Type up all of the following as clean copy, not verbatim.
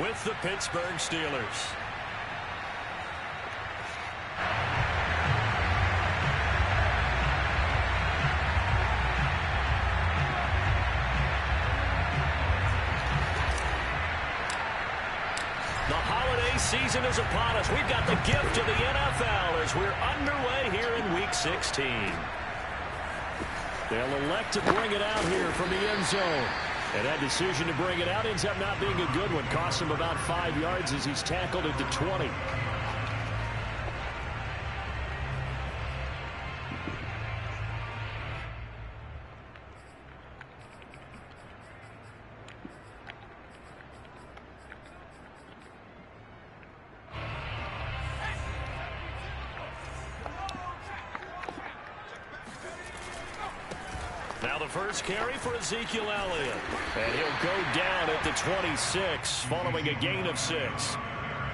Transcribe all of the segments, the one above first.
with the Pittsburgh Steelers. The holiday season is upon us. We've got the gift of the NFL as we're underway here in Week 16. They'll elect to bring it out here from the end zone. And that decision to bring it out ends up not being a good one. Costs him about 5 yards as he's tackled at the 20. Now the first carry for Ezekiel Elliott. And he'll go down at the 26 following a gain of 6.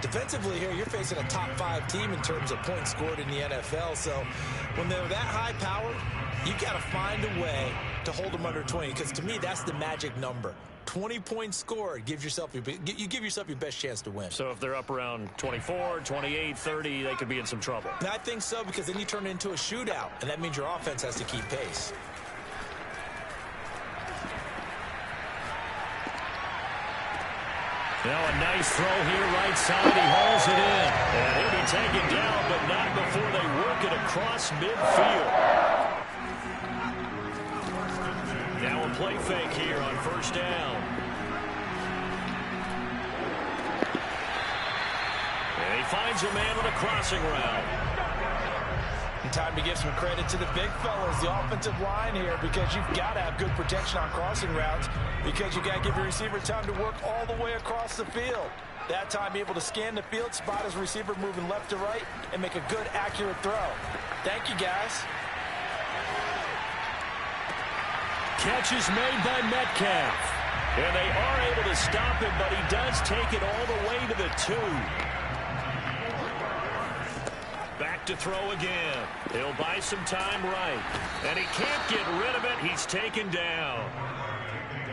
Defensively here, you're facing a top 5 team in terms of points scored in the NFL. So when they're that high powered, you got to find a way to hold them under 20. Because to me, that's the magic number. 20 points scored, you give yourself your best chance to win. So if they're up around 24, 28, 30, they could be in some trouble. And I think so, because then you turn it into a shootout, and that means your offense has to keep pace. Now a nice throw here right side. He hauls it in. And he'll be taken down, but not before they work it across midfield. Now a play fake here on first down. And he finds a man on a crossing route. And time to give some credit to the big fellas, the offensive line here, because you've got to have good protection on crossing routes, because you got to give your receiver time to work all the way across the field. That time, be able to scan the field, spot his receiver moving left to right, and make a good, accurate throw. Thank you, guys. Catch is made by Metcalf. And they are able to stop him, but he does take it all the way to the 2. Back to throw again. He'll buy some time right. And he can't get rid of it. He's taken down.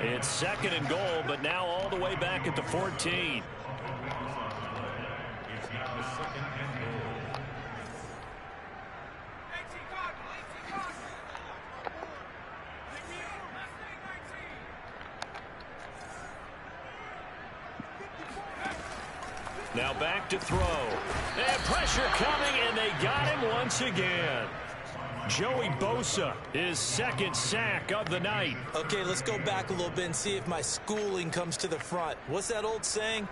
It's 2nd and goal, but now all the way back at the 14. Now back to throw. And pressure coming, and they got him once again. Joey Bosa, his 2nd sack of the night. Okay, let's go back a little bit and see if my schooling comes to the front. What's that old saying?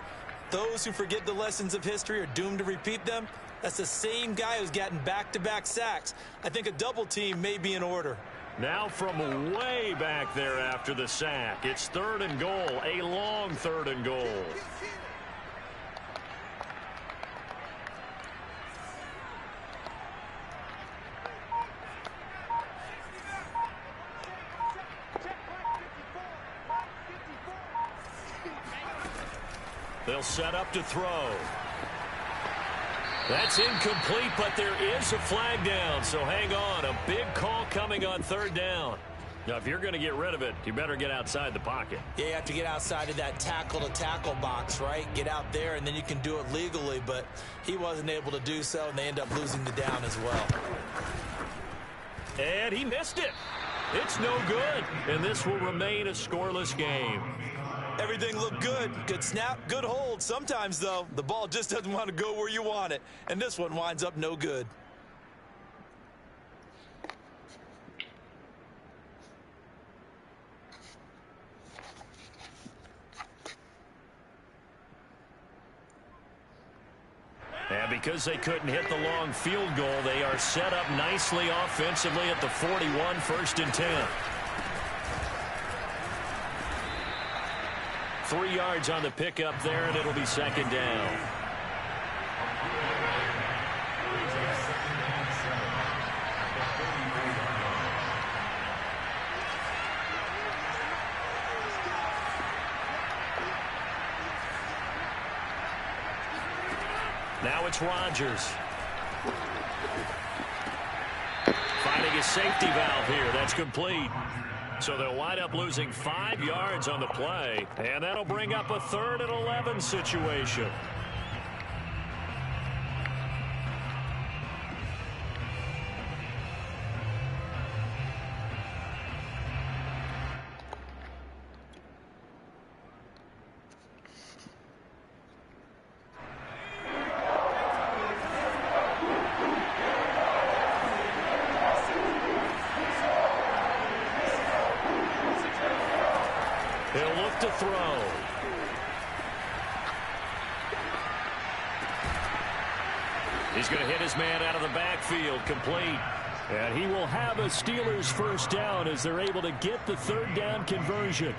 Those who forget the lessons of history are doomed to repeat them. That's the same guy who's gotten back-to-back sacks. I think a double team may be in order. Now from way back there after the sack, it's 3rd and goal, a long 3rd and goal. They'll set up to throw. That's incomplete, but there is a flag down, so hang on. A big call coming on 3rd down. Now, if you're going to get rid of it, you better get outside the pocket. Yeah, you have to get outside of that tackle-to-tackle box, right? Get out there, and then you can do it legally, but he wasn't able to do so, and they end up losing the down as well. And he missed it. It's no good, and this will remain a scoreless game. Everything looked good. Good snap, good hold. Sometimes, though, the ball just doesn't want to go where you want it. And this one winds up no good. And because they couldn't hit the long field goal, they are set up nicely offensively at the 41, 1st and 10. 3 yards on the pickup there, and it'll be 2nd down. Now it's Rodgers. Finding a safety valve here. That's complete. So they'll wind up losing 5 yards on the play, and that'll bring up a 3rd and 11 situation. He'll look to throw. He's going to hit his man out of the backfield, complete. And he will have a Steelers first down as they're able to get the 3rd down conversion.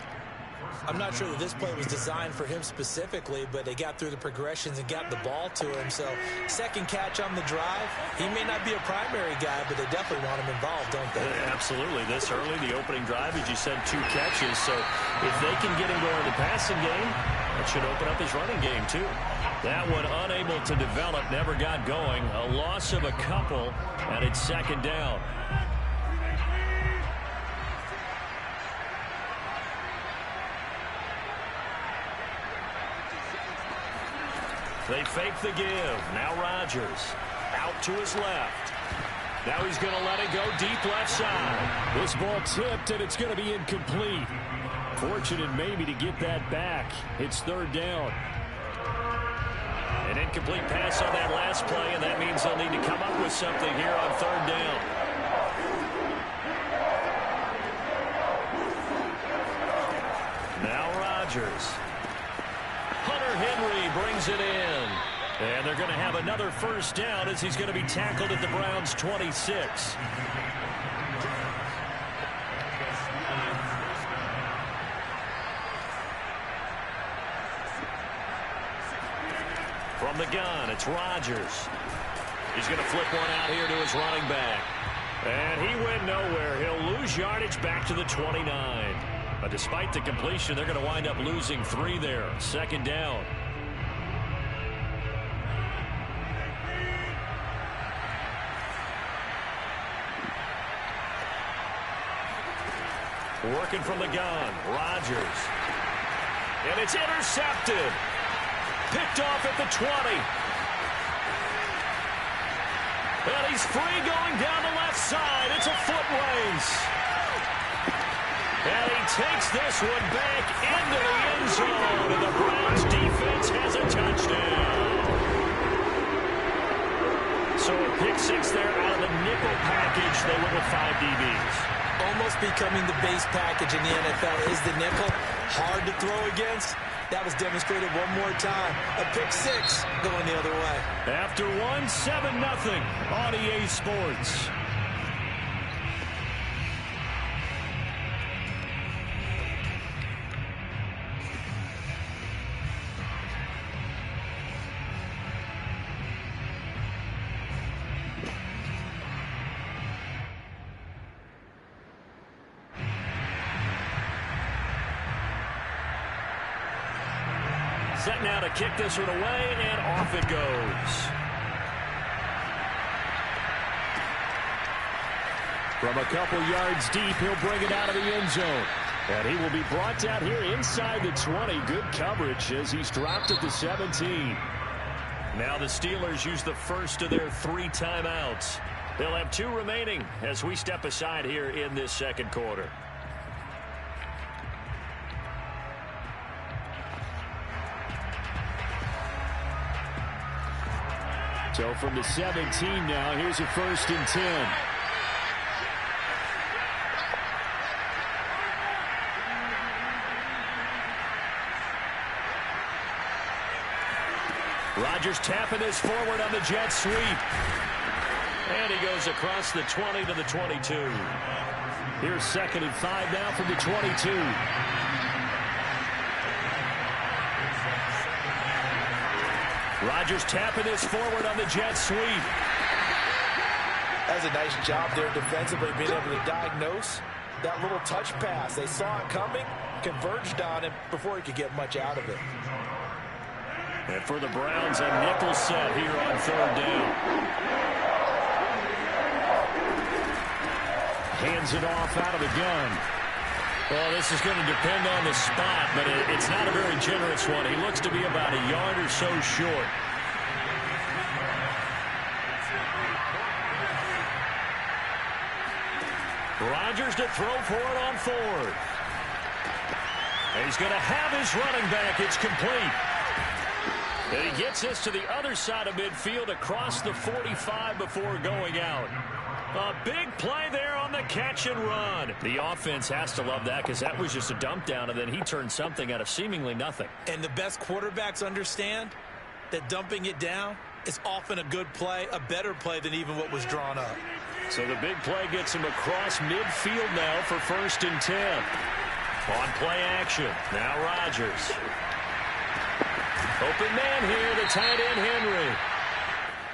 I'm not sure that this play was designed for him specifically, but they got through the progressions and got the ball to him. So, second catch on the drive. He may not be a primary guy, but they definitely want him involved, don't they? Absolutely. This early, the opening drive, as you said, 2 catches. So, if they can get him going in the passing game, that should open up his running game, too. That one unable to develop, never got going. A loss of a couple, and it's 2nd down. They fake the give. Now Rodgers out to his left. Now he's going to let it go deep left side. This ball tipped, and it's going to be incomplete. Fortunate maybe to get that back. It's 3rd down. An incomplete pass on that last play, and that means they'll need to come up with something here on 3rd down. Now Rodgers. Hunter Henry brings it in. And they're going to have another first down as he's going to be tackled at the Browns' 26. From the gun, it's Rodgers. He's going to flip one out here to his running back. And he went nowhere. He'll lose yardage back to the 29. But despite the completion, they're going to wind up losing 3 there. 2nd down. Working from the gun, Rodgers. And it's intercepted. Picked off at the 20. And he's free going down the left side. It's a foot race. And he takes this one back into the end zone. And the Browns defense has a touchdown. So a pick 6 there out of the nickel package. They went with 5 DBs. Almost becoming the base package in the NFL is the nickel. Hard to throw against. That was demonstrated one more time. A pick 6 going the other way. After 1, 7-0 on EA Sports. Set now to kick this one away, and off it goes. From a couple yards deep, he'll bring it out of the end zone. And he will be brought down here inside the 20. Good coverage as he's dropped at the 17. Now the Steelers use the first of their 3 timeouts. They'll have 2 remaining as we step aside here in this 2nd quarter. So from the 17 now, here's a 1st and 10. Rodgers tapping this forward on the jet sweep. And he goes across the 20 to the 22. Here's 2nd and 5 now from the 22. Rodgers tapping this forward on the jet sweep. That's a nice job there defensively, being able to diagnose that little touch pass. They saw it coming, converged on it before he could get much out of it. And for the Browns, a nickel set here on 3rd down. Hands it off out of the gun. Well, this is going to depend on the spot, but it's not a very generous one. He looks to be about a yard or so short. Rodgers to throw for it on fourth. He's going to have his running back. It's complete. And he gets this to the other side of midfield across the 45 before going out. A big play there on the catch and run. The offense has to love that because that was just a dump down, and then he turned something out of seemingly nothing. And the best quarterbacks understand that dumping it down is often a good play, a better play than even what was drawn up. So the big play gets him across midfield now for 1st and 10. On play action, now Rodgers. Open man here, the tight end Henry.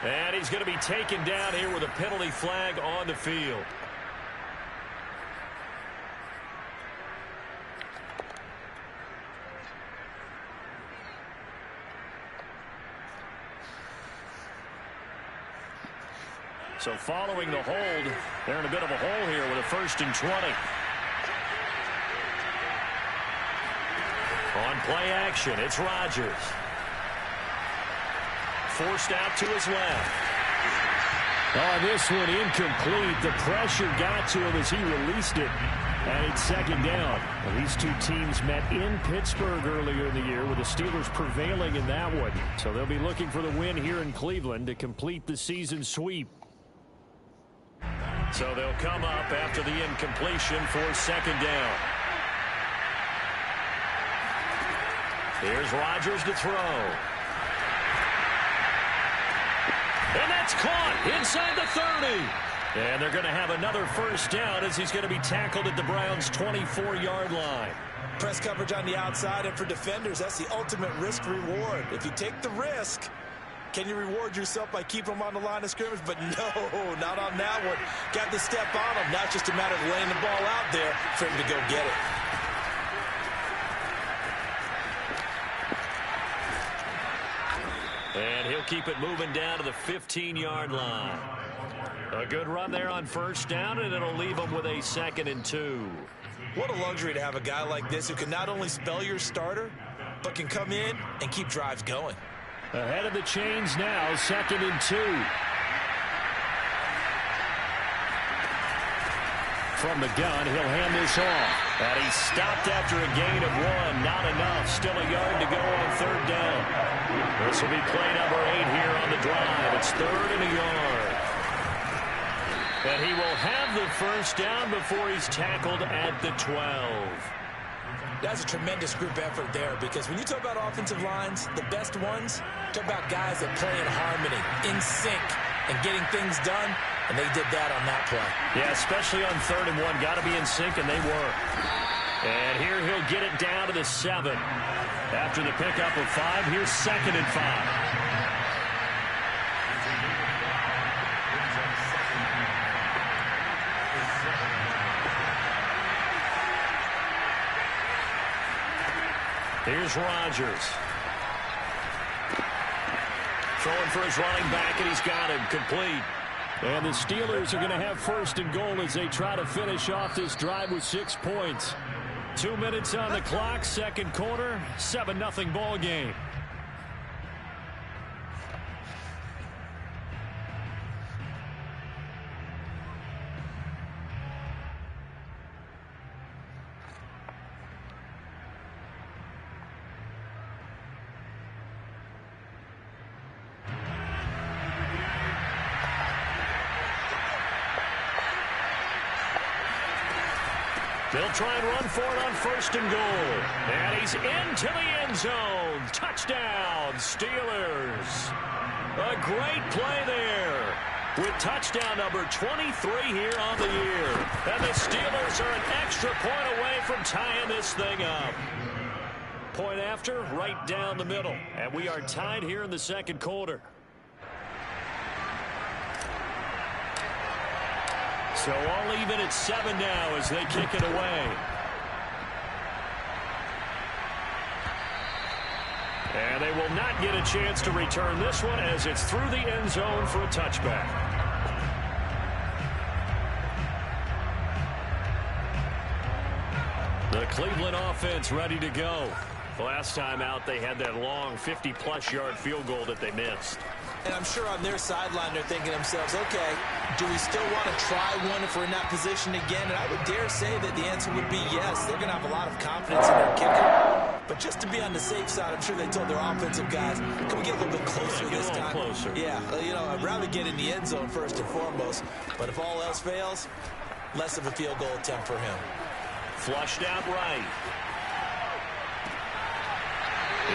And he's going to be taken down here with a penalty flag on the field. So following the hold, they're in a bit of a hole here with a 1st and 20. On play action, it's Rodgers. Forced out to his left. Oh, this one incomplete. The pressure got to him as he released it. And it's 2nd down. Well, these two teams met in Pittsburgh earlier in the year with the Steelers prevailing in that one. So they'll be looking for the win here in Cleveland to complete the season sweep. So they'll come up after the incompletion for 2nd down. Here's Rodgers to throw. And that's caught inside the 30. And they're going to have another 1st down as he's going to be tackled at the Browns' 24-yard line. Press coverage on the outside, and for defenders, that's the ultimate risk reward. If you take the risk, can you reward yourself by keeping them on the line of scrimmage? But no, not on that one. Got to step on them. Now it's just a matter of laying the ball out there for him to go get it. And he'll keep it moving down to the 15-yard line. A good run there on 1st down, and it'll leave him with a 2nd and 2. What a luxury to have a guy like this who can not only spell your starter, but can come in and keep drives going. Ahead of the chains now, 2nd and 2. From the gun, he'll hand this off. And he stopped after a gain of 1. Not enough. Still a yard to go on 3rd down. This will be play number 8 here on the drive. It's 3rd and a yard. And he will have the 1st down before he's tackled at the 12. That's a tremendous group effort there, because when you talk about offensive lines, the best ones, talk about guys that play in harmony, in sync, and getting things done, and they did that on that play. Yeah, especially on 3rd and 1. Got to be in sync, and they were. And here he'll get it down to the 7. After the pickup of 5, here's 2nd and 5. Here's Rodgers. Throwing for his running back, and he's got him complete. And the Steelers are going to have 1st and goal as they try to finish off this drive with 6 points. 2 minutes on the clock, 2nd quarter, 7-0 ball game. They'll try and run for it on 1st and goal. And he's into the end zone. Touchdown, Steelers. A great play there with touchdown number 23 here on the year. And the Steelers are an extra point away from tying this thing up. Point after, right down the middle. And we are tied here in the 2nd quarter. So all even at 7 now as they kick it away. And they will not get a chance to return this one as it's through the end zone for a touchback. Cleveland offense ready to go. Last time out, they had that long 50-plus yard field goal that they missed. And I'm sure on their sideline they're thinking to themselves, okay, do we still want to try one if we're in that position again? And I would dare say that the answer would be yes. They're going to have a lot of confidence in their kicker. But just to be on the safe side, I'm sure they told their offensive guys, can we get a little bit closer this time? Closer. Yeah, I'd rather get in the end zone first and foremost. But if all else fails, less of a field goal attempt for him. Flushed out right.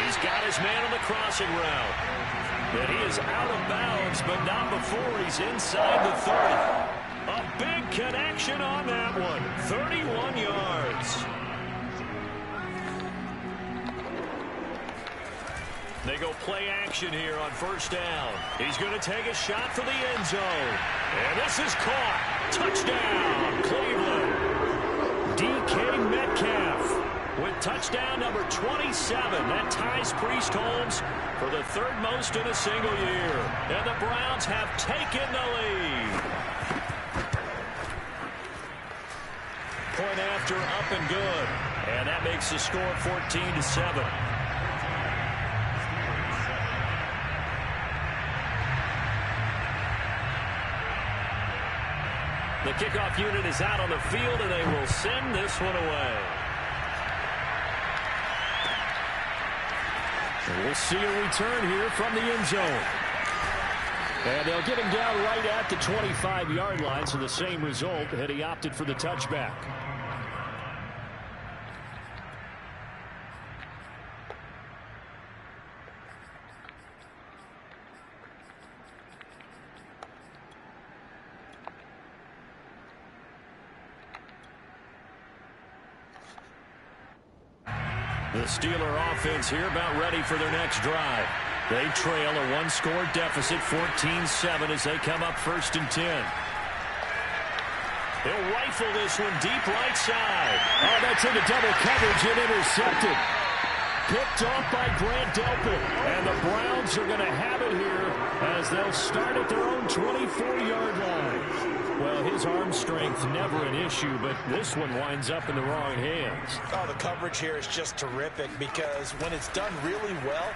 He's got his man on the crossing route. But he is out of bounds, but not before he's inside the 30. A big connection on that one. 31 yards. They go play action here on first down. He's going to take a shot for the end zone. And this is caught. Touchdown, Cleveland. DK Metcalf with touchdown number 27. That ties Priest Holmes for the third most in a single year. And the Browns have taken the lead. Point after, up and good. And that makes the score 14-7. The kickoff unit is out on the field, and they will send this one away. And we'll see a return here from the end zone. And they'll get him down right at the 25-yard line, so the same result, and he opted for the touchback. The Steeler offense here about ready for their next drive. They trail a one-score deficit, 14-7, as they come up 1st and 10. He'll rifle this one deep right side. Oh, that's into double coverage and intercepted. Picked off by Grant Delpit. And the Browns are going to have it here as they'll start at their own 24-yard line. Well, his arm strength never an issue, but this one winds up in the wrong hands. Oh, the coverage here is just terrific because when it's done really well,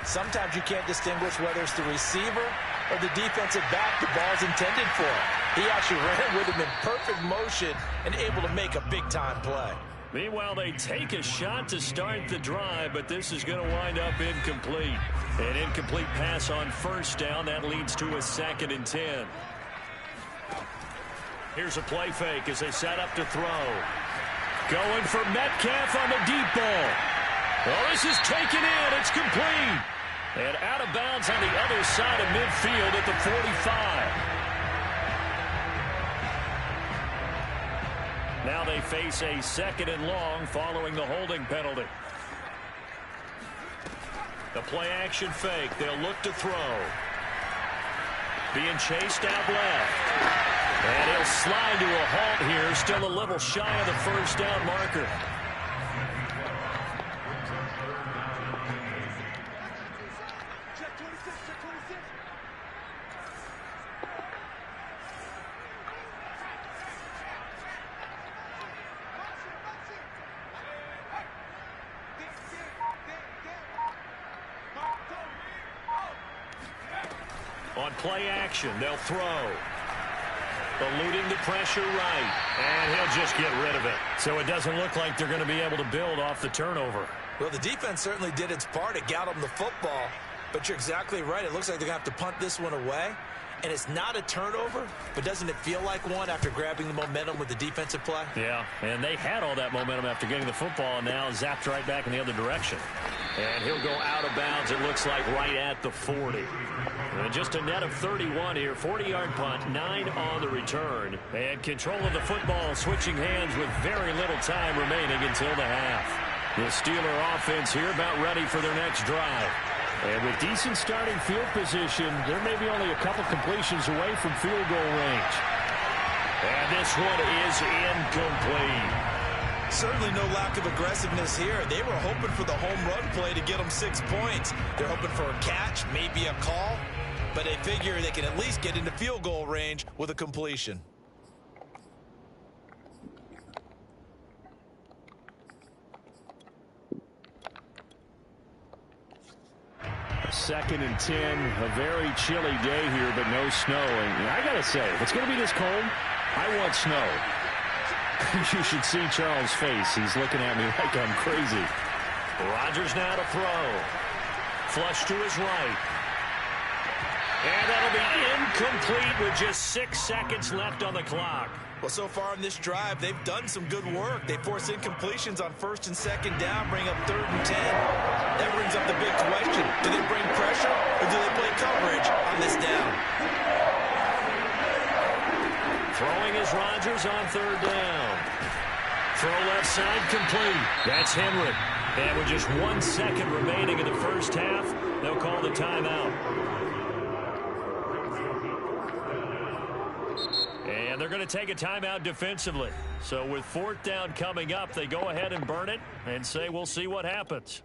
sometimes you can't distinguish whether it's the receiver or the defensive back the ball's intended for. He actually ran with him in perfect motion and able to make a big-time play. Meanwhile, they take a shot to start the drive, but this is going to wind up incomplete. An incomplete pass on first down. That leads to a 2nd and 10. Here's a play fake as they set up to throw. Going for Metcalf on the deep ball. Well, this is taken in. It's complete. And out of bounds on the other side of midfield at the 45. Now they face a 2nd and long following the holding penalty. The play action fake. They'll look to throw. Being chased out left. And he'll slide to a halt here. Still a little shy of the first down marker. On play action, they'll throw. Eluding the pressure right. And he'll just get rid of it. So it doesn't look like they're going to be able to build off the turnover. Well, the defense certainly did its part. It got them the football. But you're exactly right. It looks like they're going to have to punt this one away. And it's not a turnover, but doesn't it feel like one after grabbing the momentum with the defensive play? Yeah, and they had all that momentum after getting the football, and now zapped right back in the other direction. And he'll go out of bounds, it looks like, right at the 40. And just a net of 31 here, 40-yard punt, 9 on the return. And control of the football switching hands with very little time remaining until the half. The Steeler offense here about ready for their next drive. And with decent starting field position, there may be only a couple completions away from field goal range. And this one is incomplete. Certainly no lack of aggressiveness here. They were hoping for the home run play to get them 6 points. They're hoping for a catch, maybe a call, but they figure they can at least get into field goal range with a completion. 2nd and 10. A very chilly day here, but no snow. And I got to say, if it's going to be this cold, I want snow. You should see Charles' face. He's looking at me like I'm crazy. Rodgers now to throw. Flush to his right. And that'll be incomplete with just 6 seconds left on the clock. Well, so far in this drive, they've done some good work. They force incompletions on 1st and 2nd down, bring up 3rd and 10. That brings up the big question. Do they bring pressure or do they play coverage on this down? Throwing is Rodgers on 3rd down. Throw left side complete. That's Henry. And with just 1 second remaining in the first half, they'll call the timeout. And they're going to take a timeout defensively. So with 4th down coming up, they go ahead and burn it and say we'll see what happens.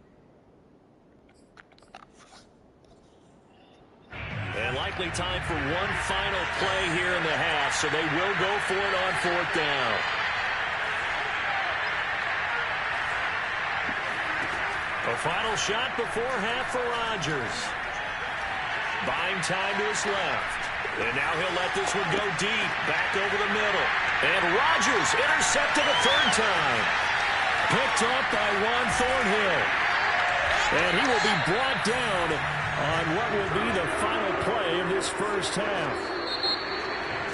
And likely time for one final play here in the half, so they will go for it on 4th down. A final shot before half for Rodgers. Buying time to his left. And now he'll let this one go deep, back over the middle. And Rodgers intercepted a 3rd time. Picked up by Juan Thornhill. And he will be brought down on what will be the final play of this first half.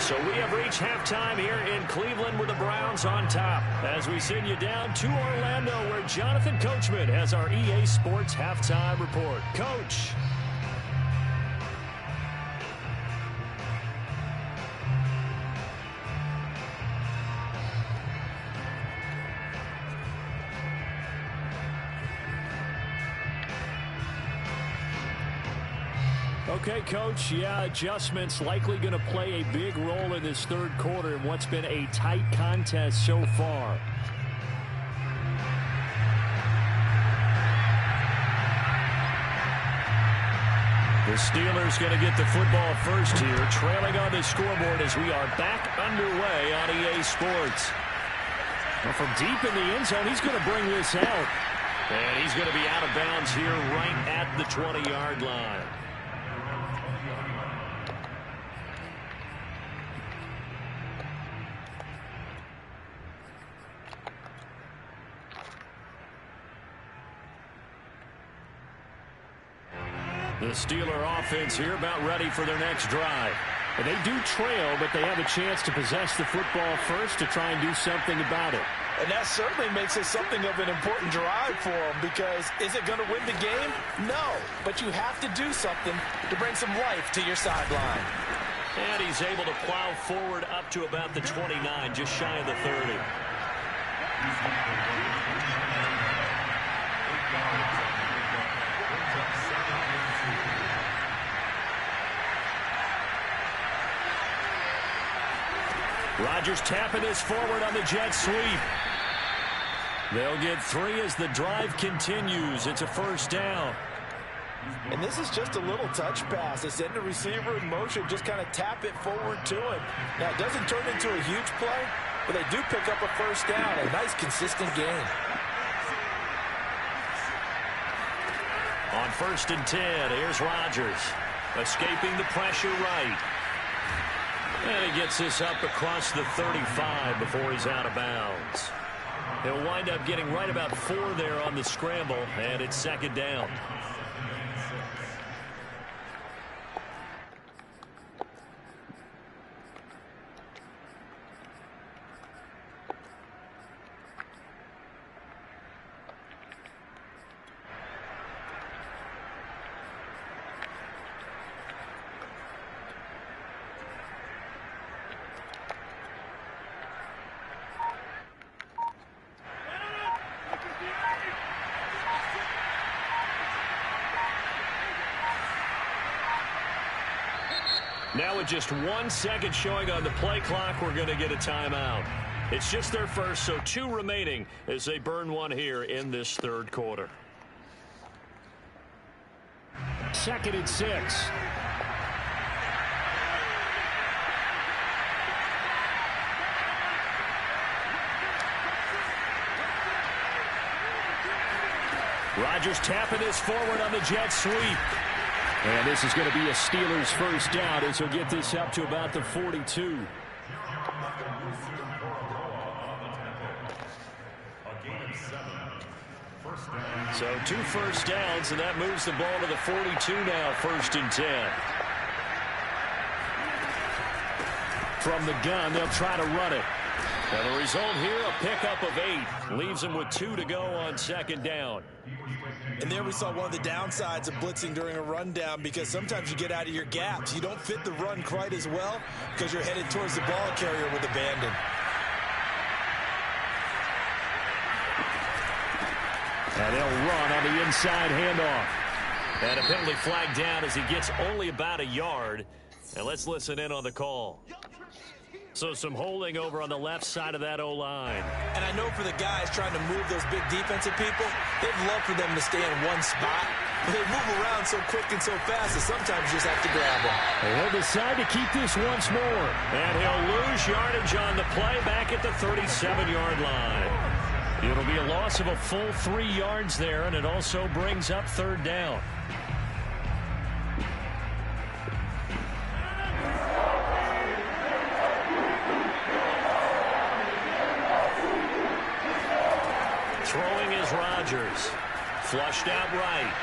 So we have reached halftime here in Cleveland with the Browns on top. As we send you down to Orlando, where Jonathan Coachman has our EA Sports Halftime Report. Coach. Okay, Coach, yeah, adjustments likely going to play a big role in this 3rd quarter in what's been a tight contest so far. The Steelers going to get the football first here, trailing on the scoreboard as we are back underway on EA Sports. Well, from deep in the end zone, he's going to bring this out. And he's going to be out of bounds here right at the 20-yard line. The Steeler offense here about ready for their next drive. And they do trail, but they have a chance to possess the football first to try and do something about it. And that certainly makes it something of an important drive for them, because is it going to win the game? No, but you have to do something to bring some life to your sideline. And he's able to plow forward up to about the 29, just shy of the 30. Rodgers tapping this forward on the jet sweep. They'll get 3 as the drive continues. It's a 1st down. And this is just a little touch pass. They send the receiver in motion, just kind of tap it forward to him. Now, it doesn't turn into a huge play, but they do pick up a 1st down. A nice, consistent gain. On 1st and 10, here's Rodgers. Escaping the pressure right. And he gets this up across the 35 before he's out of bounds. He'll wind up getting right about 4 there on the scramble, and it's 2nd down. Now with just 1 second showing on the play clock, we're going to get a timeout. It's just their first, so 2 remaining as they burn one here in this 3rd quarter. 2nd and 6. Rodgers tapping this forward on the jet sweep. And this is going to be a Steelers first down as he'll get this up to about the 42. So 2 first downs, and that moves the ball to the 42 now, 1st and 10. From the gun, they'll try to run it. And the result here, a pickup of 8. Leaves them with 2 to go on 2nd down. And there we saw one of the downsides of blitzing during a rundown, because sometimes you get out of your gaps. You don't fit the run quite as well because you're headed towards the ball carrier with abandon. And they'll run on the inside handoff. And a penalty flag down as he gets only about a yard. And let's listen in on the call. So some holding over on the left side of that O-line. And I know for the guys trying to move those big defensive people, they'd love for them to stay in one spot. But they move around so quick and so fast that sometimes you just have to grab them. And he'll decide to keep this once more. And he'll lose yardage on the play back at the 37-yard line. It'll be a loss of a full 3 yards there, and it also brings up 3rd down. Throwing is Rodgers. Flushed out right.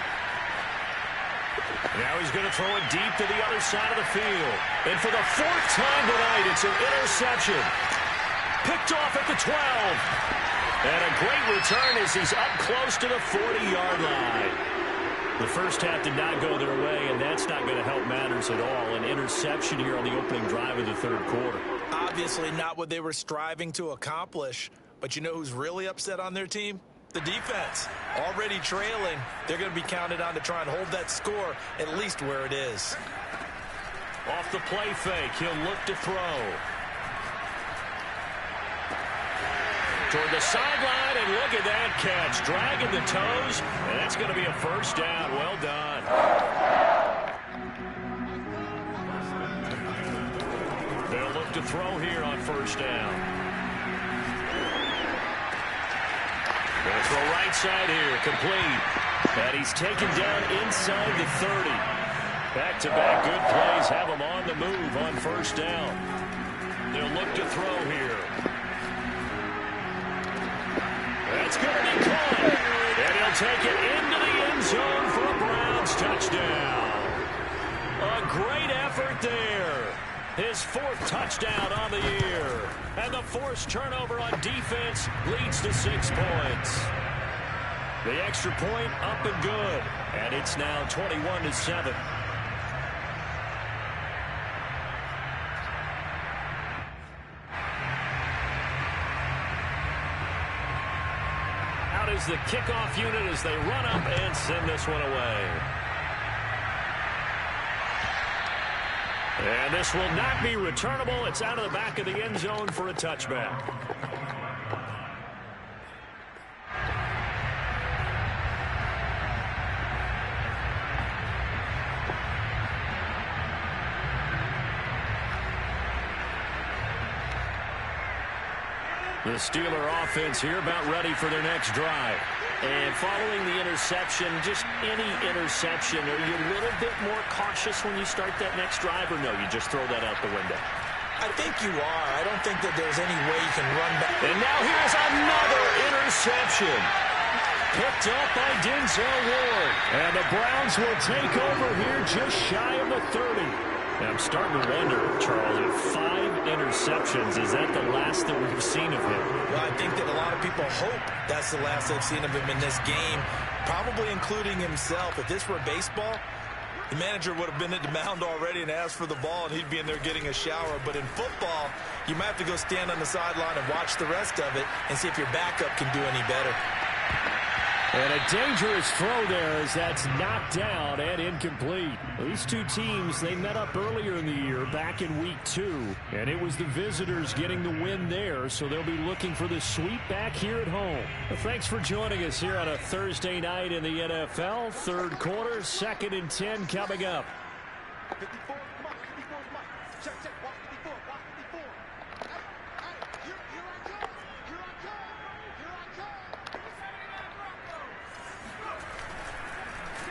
Now he's going to throw it deep to the other side of the field. And for the 4th time tonight, it's an interception. Picked off at the 12. And a great return as he's up close to the 40-yard line. The first half did not go their way, and that's not going to help matters at all. An interception here on the opening drive of the 3rd quarter. Obviously not what they were striving to accomplish. But you know who's really upset on their team? The defense. Already trailing. They're going to be counted on to try and hold that score at least where it is. Off the play fake, he'll look to throw. Toward the sideline, and look at that catch. Dragging the toes, and that's going to be a 1st down. Well done. They'll look to throw here on 1st down. Going to throw right side here, complete. And he's taken down inside the 30. Back-to-back good plays have him on the move on 1st down. They'll look to throw here. That's going to be caught. And he'll take it into the end zone for a Browns touchdown. A great effort there. His 4th touchdown on the year. And the forced turnover on defense leads to 6 points. The extra point up and good. And it's now 21-7. Out is the kickoff unit as they run up and send this one away. And this will not be returnable. It's out of the back of the end zone for a touchback. The Steeler offense here about ready for their next drive. And following the interception, just any interception, are you a little bit more cautious when you start that next drive, or no, you just throw that out the window? I think you are. I don't think that there's any way you can run back. And now here's another interception. Picked up by Denzel Ward. And the Browns will take over here just shy of the 30. Now I'm starting to wonder, Charles, if 5 interceptions, is that the last that we've seen of him? Well, I think that a lot of people hope that's the last they've seen of him in this game, probably including himself. If this were baseball, the manager would have been at the mound already and asked for the ball, and he'd be in there getting a shower. But in football, you might have to go stand on the sideline and watch the rest of it and see if your backup can do any better. And a dangerous throw there as that's knocked down and incomplete. These two teams, they met up earlier in the year back in week 2. And it was the visitors getting the win there, so they'll be looking for the sweep back here at home. Well, thanks for joining us here on a Thursday night in the NFL. 3rd quarter, 2nd and 10 coming up. 54, come on, 54, come on. Check, walk 54, walk 54. Here I come, here I come, here I come.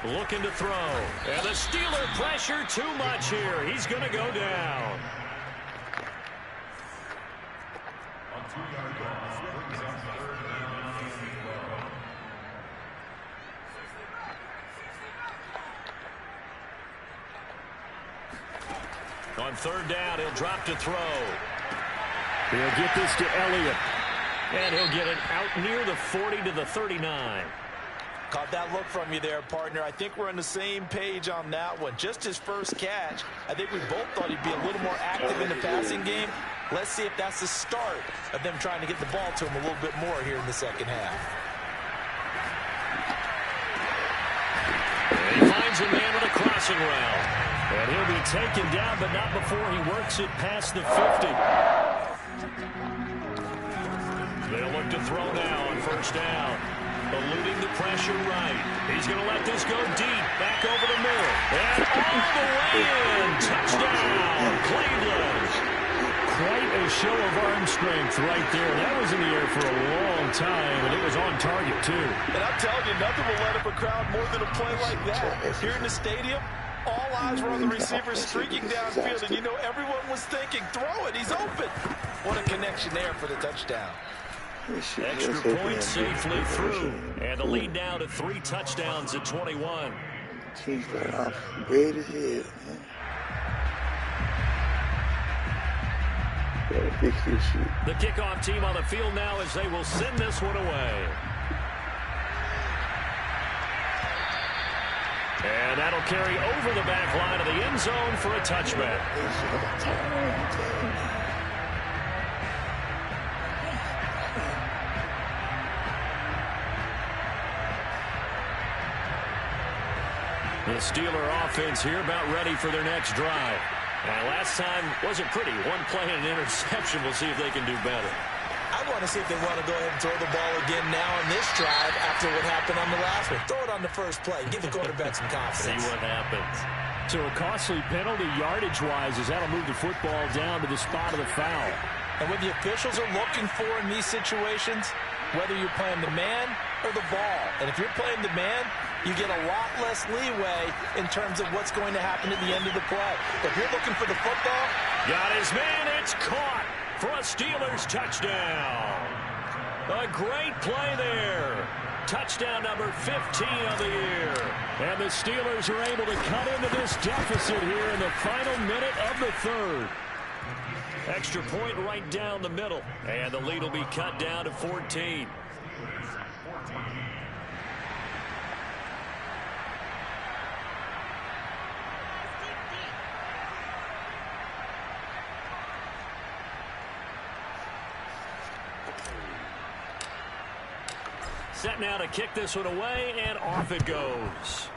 looking to throw. And the Steeler pressure too much here. He's going to go down. On third down, he'll drop to throw. He'll get this to Elliott. And he'll get it out near the 40 to the 39. Caught that look from you there, partner. I think we're on the same page on that one. Just his first catch, I think we both thought he'd be a little more active in the passing game. Let's see if that's the start of them trying to get the ball to him a little bit more here in the second half. And he finds a man with a crossing route. And he'll be taken down, but not before he works it past the 50. They'll look to throw now on first down. Eluding the pressure right. He's going to let this go deep. Back over the middle. And all the way in. Touchdown, Cleveland. Quite a show of arm strength right there. That was in the air for a long time, and it was on target, too. And I'm telling you, nothing will let up a crowd more than a play like that. Here in the stadium, all eyes were on the receiver streaking downfield, and you know everyone was thinking, throw it, he's open. What a connection there for the touchdown. Extra point safely through. And the lead now to 3 touchdowns at 21. He's got off great as hell, man. Gotta fix this shit. The kickoff team on the field now as they will send this one away. And that'll carry over the back line of the end zone for a touchback. The Steeler offense here about ready for their next drive. And last time wasn't pretty. One play and an interception. We'll see if they can do better. I want to see if they want to go ahead and throw the ball again now on this drive after what happened on the last one. Throw it on the first play. Give the quarterback some confidence. See what happens. So a costly penalty yardage-wise as that'll move the football down to the spot of the foul. And what the officials are looking for in these situations, whether you're playing the man or the ball. And if you're playing the man, you get a lot less leeway in terms of what's going to happen at the end of the play. If you're looking for the football, got his man. It's caught for a Steelers touchdown. A great play there. Touchdown number 15 of the year. And the Steelers are able to cut into this deficit here in the final minute of the third. Extra point right down the middle. And the lead will be cut down to 14. Set now to kick this one away, and off it goes.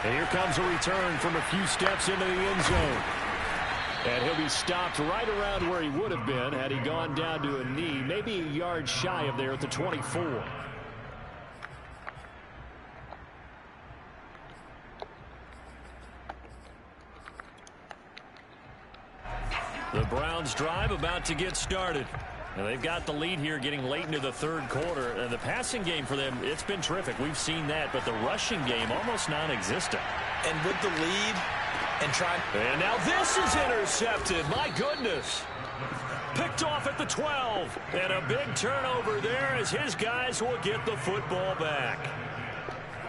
And here comes a return from a few steps into the end zone. And he'll be stopped right around where he would have been had he gone down to a knee, maybe a yard shy of there at the 24. The Browns drive about to get started. And they've got the lead here getting late into the third quarter. And the passing game for them, it's been terrific. We've seen that. But the rushing game, almost non-existent. and with the lead and trying. And now this is intercepted. My goodness. Picked off at the 12. And a big turnover there as his guys will get the football back.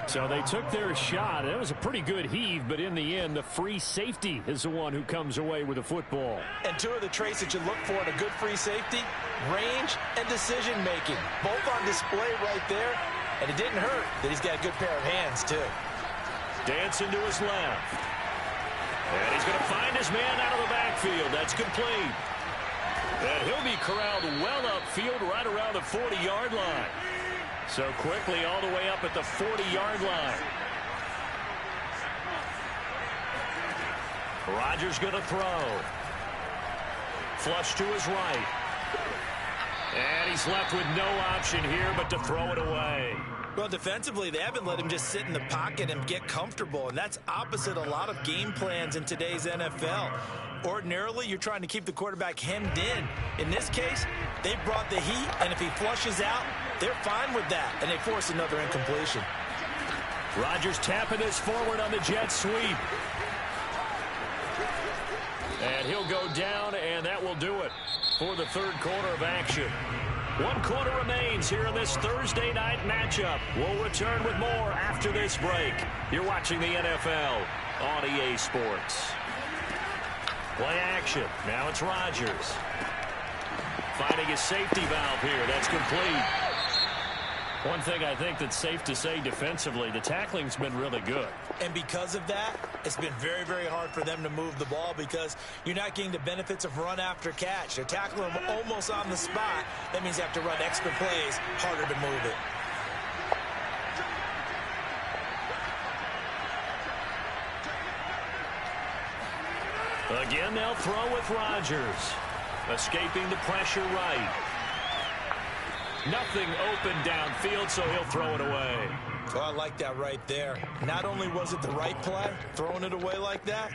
So they took their shot. It was a pretty good heave, but in the end, the free safety is the one who comes away with the football. And two of the traits that you look for in a good free safety, range and decision-making. Both on display right there. And it didn't hurt that he's got a good pair of hands, too. Dancing to his left. And he's going to find his man out of the backfield. That's complete. And he'll be corralled well upfield right around the 40-yard line. So quickly all the way up at the 40-yard line. Rodgers going to throw. Flush to his right. And he's left with no option here but to throw it away. Well, defensively, they haven't let him just sit in the pocket and get comfortable, and that's opposite a lot of game plans in today's NFL. Ordinarily, you're trying to keep the quarterback hemmed in. In this case, they brought the heat, and if he flushes out, they're fine with that, and they force another incompletion. Rodgers tapping this forward on the jet sweep. And he'll go down, and that will do it for the third quarter of action. 1 quarter remains here in this Thursday night matchup. We'll return with more after this break. You're watching the NFL on EA Sports. Play action. Now it's Rodgers. Finding his safety valve here. That's complete. One thing I think that's safe to say defensively, the tackling's been really good. And because of that, it's been very, very hard for them to move the ball because you're not getting the benefits of run after catch. They're tackling them almost on the spot. That means they have to run extra plays, harder to move it. Again, they'll throw with Rodgers. Escaping the pressure right. Nothing open downfield, so he'll throw it away. Well, I like that right there. Not only was it the right play, throwing it away like that,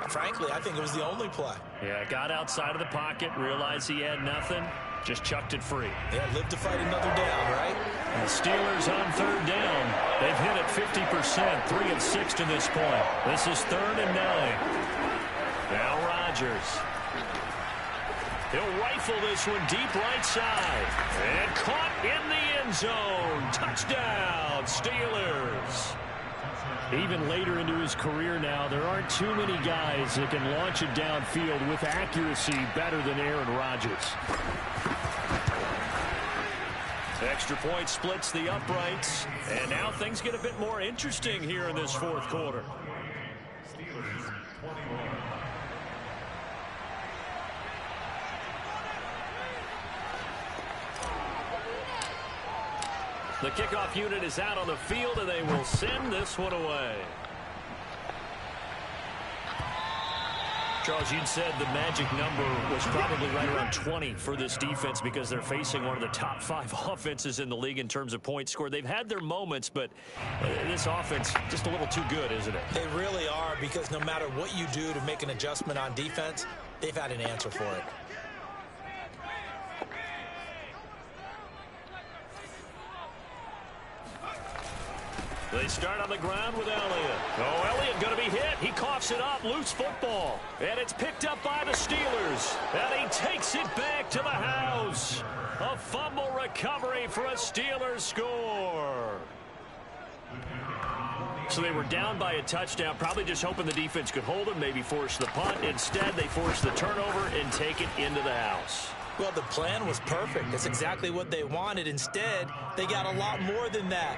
frankly, I think it was the only play. Yeah, got outside of the pocket, realized he had nothing, just chucked it free. Yeah, live to fight another down, right? And the Steelers on third down. They've hit it 50%, 3 of 6 to this point. This is 3rd and 9. Now Rodgers. He'll rifle this one deep right side. And caught in the end zone. Touchdown, Steelers. Even later into his career now, there aren't too many guys that can launch it downfield with accuracy better than Aaron Rodgers. Extra point splits the uprights. And now things get a bit more interesting here in this 4th quarter. The kickoff unit is out on the field, and they will send this one away. Charles, you'd said the magic number was probably right around 20 for this defense because they're facing one of the top 5 offenses in the league in terms of points scored. They've had their moments, but this offense just a little too good, isn't it? They really are, because no matter what you do to make an adjustment on defense, they've had an answer for it. They start on the ground with Elliott. Oh, Elliott going to be hit. He coughs it up. Loose football. And it's picked up by the Steelers. And he takes it back to the house. A fumble recovery for a Steelers score. So they were down by a touchdown, probably just hoping the defense could hold them, maybe force the punt. Instead, they force the turnover and take it into the house. Well, the plan was perfect. That's exactly what they wanted. Instead, they got a lot more than that.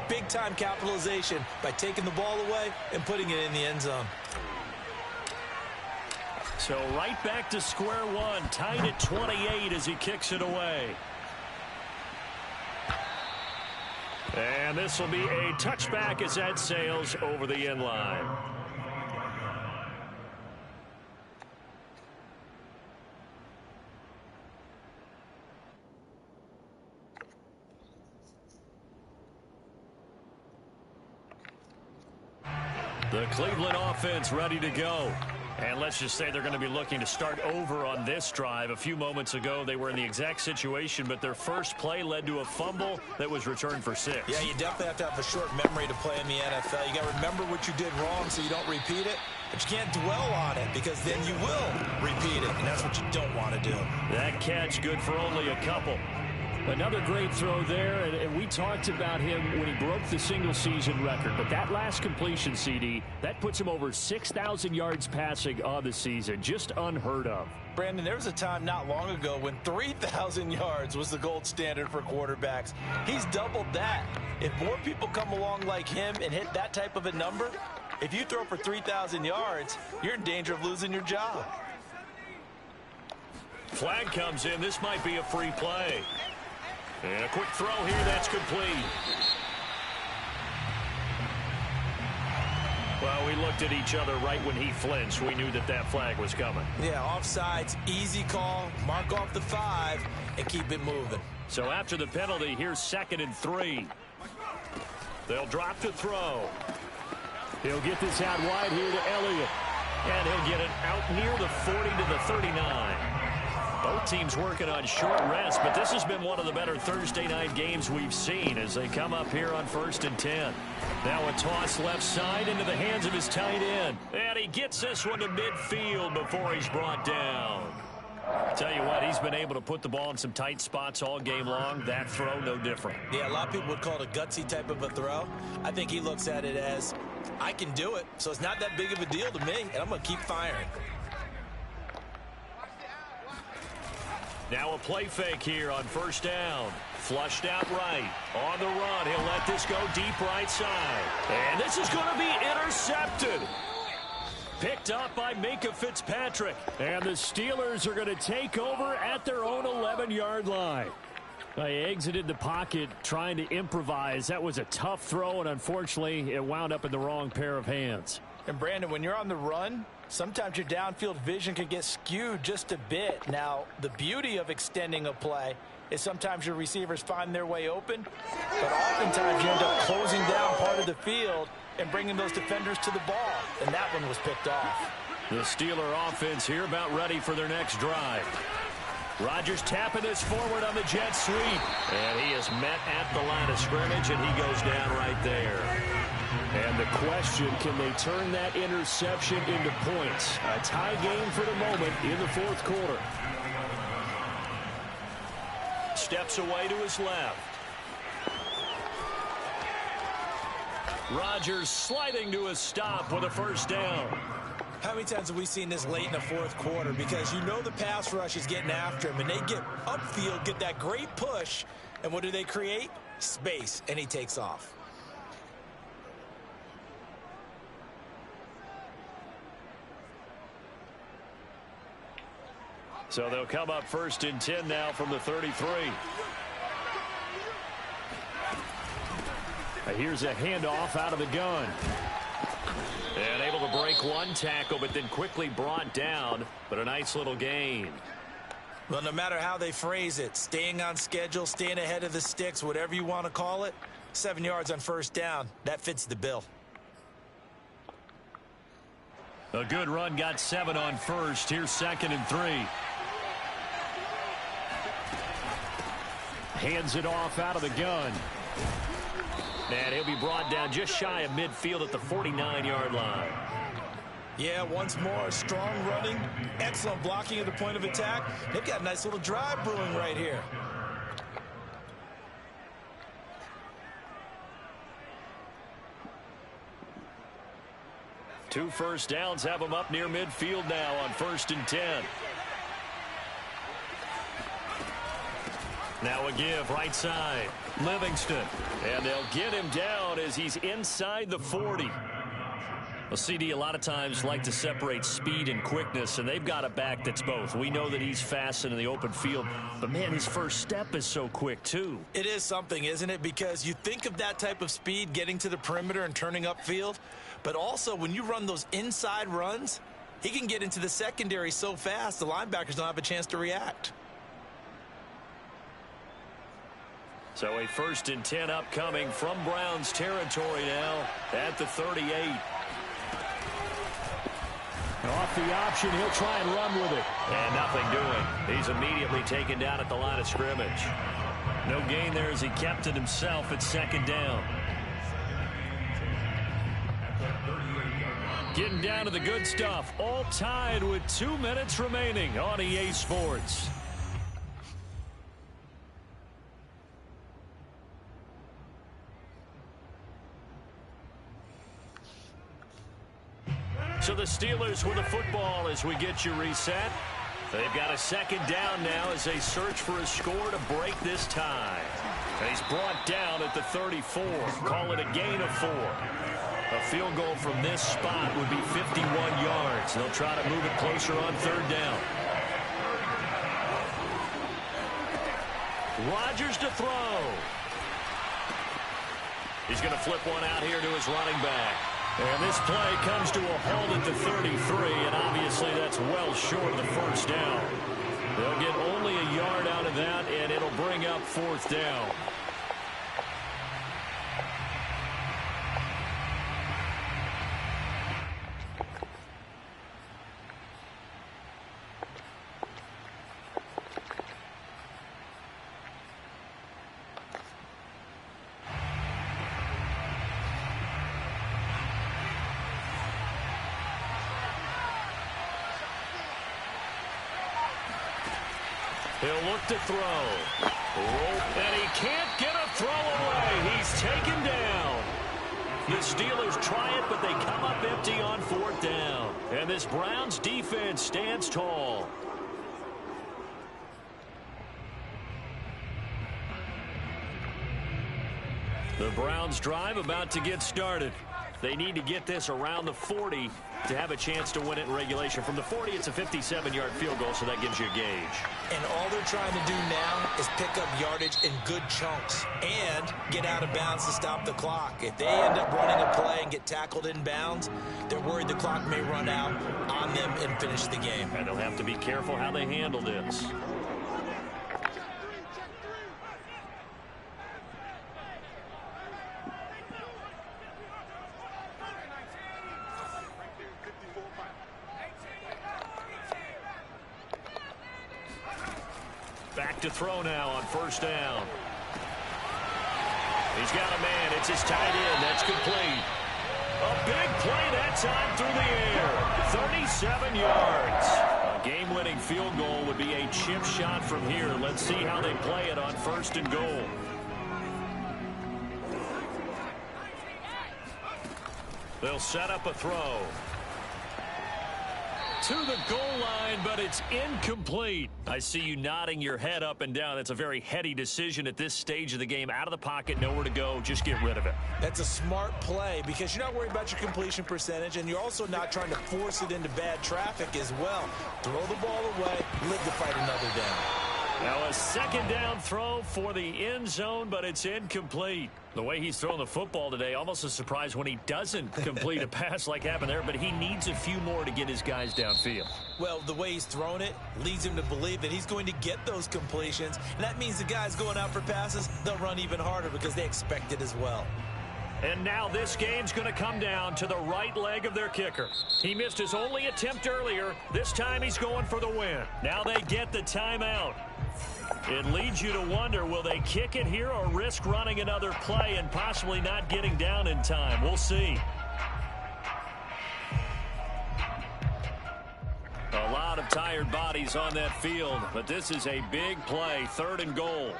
Big-time capitalization by taking the ball away and putting it in the end zone. So right back to square one, tied at 28 as he kicks it away. And this will be a touchback as that sails over the end line. The Cleveland offense ready to go. And let's just say they're going to be looking to start over on this drive. A few moments ago, they were in the exact situation, but their first play led to a fumble that was returned for 6. Yeah, you definitely have to have a short memory to play in the NFL. You got to remember what you did wrong so you don't repeat it. But you can't dwell on it because then you will repeat it, and that's what you don't want to do. That catch good for only a couple. Another great throw there, and we talked about him when he broke the single-season record. But that last completion, CD, that puts him over 6,000 yards passing on the season. Just unheard of. Brandon, there was a time not long ago when 3,000 yards was the gold standard for quarterbacks. He's doubled that. If more people come along like him and hit that type of a number, if you throw for 3,000 yards, you're in danger of losing your job. Flag comes in. This might be a free play. And a quick throw here, that's complete. Well, we looked at each other right when he flinched. We knew that that flag was coming. Yeah, offsides, easy call, mark off the 5, and keep it moving. So after the penalty, here's 2nd and 3. They'll drop to throw. He'll get this out wide here to Elliott. And he'll get it out near the 40 to the 39. Both teams working on short rest, but this has been one of the better Thursday night games we've seen as they come up here on 1st and 10. Now a toss left side into the hands of his tight end. And he gets this one to midfield before he's brought down. Tell you what, he's been able to put the ball in some tight spots all game long. That throw, no different. Yeah, a lot of people would call it a gutsy type of a throw. I think he looks at it as, I can do it, so it's not that big of a deal to me, and I'm going to keep firing. Now a play fake here on 1st down. Flushed out right. On the run, he'll let this go deep right side. And this is going to be intercepted. Picked up by Minkah Fitzpatrick. And the Steelers are going to take over at their own 11-yard line. They exited the pocket trying to improvise. That was a tough throw, and unfortunately, it wound up in the wrong pair of hands. And, Brandon, when you're on the run, sometimes your downfield vision can get skewed just a bit. Now, the beauty of extending a play is sometimes your receivers find their way open, but oftentimes you end up closing down part of the field and bringing those defenders to the ball, and that one was picked off. The Steeler offense here about ready for their next drive. Rodgers tapping this forward on the jet sweep, and he is met at the line of scrimmage, and he goes down right there. And the question, can they turn that interception into points? A tie game for the moment in the 4th quarter. Steps away to his left. Rodgers sliding to a stop with a 1st down. How many times have we seen this late in the 4th quarter? Because you know the pass rush is getting after him, and they get upfield, get that great push, and what do they create? Space, and he takes off. So they'll come up 1st and 10 now from the 33. Here's a handoff out of the gun. And able to break one tackle, but then quickly brought down. But a nice little gain. Well, no matter how they phrase it, staying on schedule, staying ahead of the sticks, whatever you want to call it, 7 yards on 1st down, that fits the bill. A good run, got 7 on 1st. Here's 2nd and 3. Hands it off out of the gun. And he'll be brought down just shy of midfield at the 49-yard line. Yeah, once more, strong running, excellent blocking at the point of attack. They've got a nice little drive brewing right here. Two 1st downs have them up near midfield now on 1st and 10. Now a give right side. Livingston. And they'll get him down as he's inside the 40. Well, CD, a lot of times like to separate speed and quickness, and they've got a back that's both. We know that he's fast in the open field, but, man, his first step is so quick, too. It is something, isn't it? Because you think of that type of speed getting to the perimeter and turning upfield, but also when you run those inside runs, he can get into the secondary so fast the linebackers don't have a chance to react. So a 1st and 10 upcoming from Browns territory now at the 38. Off the option, he'll try and run with it. And nothing doing. He's immediately taken down at the line of scrimmage. No gain there as he kept it himself at 2nd down. Getting down to the good stuff. All tied with 2 minutes remaining on EA Sports. So the Steelers with the football as we get you reset. They've got a 2nd down now as they search for a score to break this tie. And he's brought down at the 34. Call it a gain of 4. A field goal from this spot would be 51 yards. They'll try to move it closer on 3rd down. Rodgers to throw. He's going to flip one out here to his running back. And this play comes to a halt at the 33, and obviously that's well short of the 1st down. They'll get only a yard out of that, and it'll bring up 4th down. He'll look to throw. And he can't get a throw away. He's taken down. The Steelers try it, but they come up empty on 4th down. And this Browns defense stands tall. The Browns drive about to get started. They need to get this around the 40 to have a chance to win it in regulation. From the 40, it's a 57-yard field goal, so that gives you a gauge. And all they're trying to do now is pick up yardage in good chunks and get out of bounds to stop the clock. If they end up running a play and get tackled in bounds, they're worried the clock may run out on them and finish the game. And they'll have to be careful how they handle this. Back to throw now on 1st down. He's got a man. It's his tight end. That's complete. A big play that time through the air. 37 yards. A game-winning field goal would be a chip shot from here. Let's see how they play it on 1st and goal. They'll set up a throw. To the goal line, but it's incomplete. I see you nodding your head up and down. That's a very heady decision at this stage of the game. Out of the pocket, nowhere to go. Just get rid of it. That's a smart play because you're not worried about your completion percentage, and you're also not trying to force it into bad traffic as well. Throw the ball away, live to fight another down. Now a 2nd down throw for the end zone, but it's incomplete. The way he's thrown the football today, almost a surprise when he doesn't complete a pass like happened there, but he needs a few more to get his guys downfield. Well, the way he's thrown it leads him to believe that he's going to get those completions, and that means the guys going out for passes, they'll run even harder because they expect it as well. And now this game's going to come down to the right leg of their kicker. He missed his only attempt earlier. This time he's going for the win. Now they get the timeout. It leads you to wonder, will they kick it here or risk running another play and possibly not getting down in time? We'll see. A lot of tired bodies on that field, but this is a big play, 3rd and goal.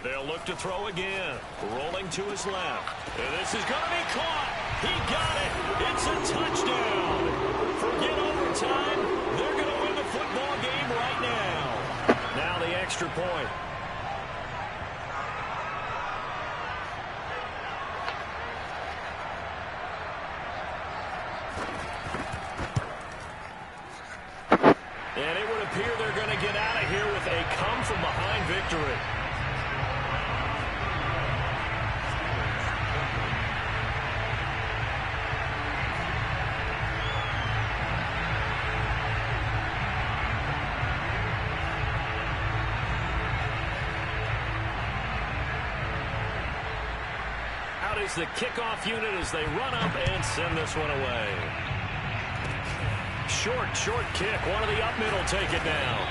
They'll look to throw again. Rolling to his left. And this is going to be caught. He got it. It's a touchdown. Forget overtime. They're going to win the football game right now. Now the extra point. And it would appear they're going to get out of here with a come-from-behind victory. Is the kickoff unit as they run up and send this one away. Short kick. One of the up middle take it down.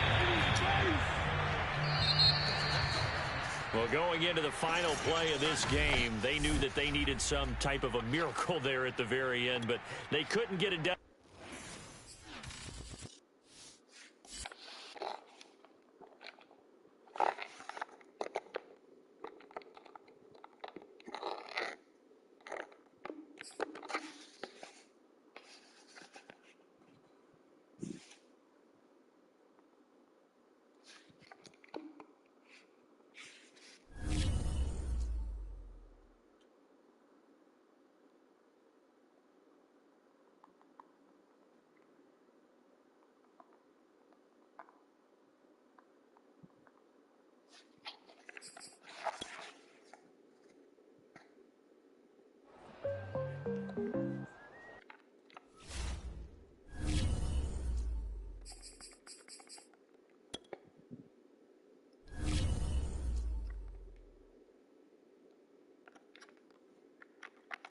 Well, going into the final play of this game, they knew that they needed some type of a miracle there at the very end, but they couldn't get it done.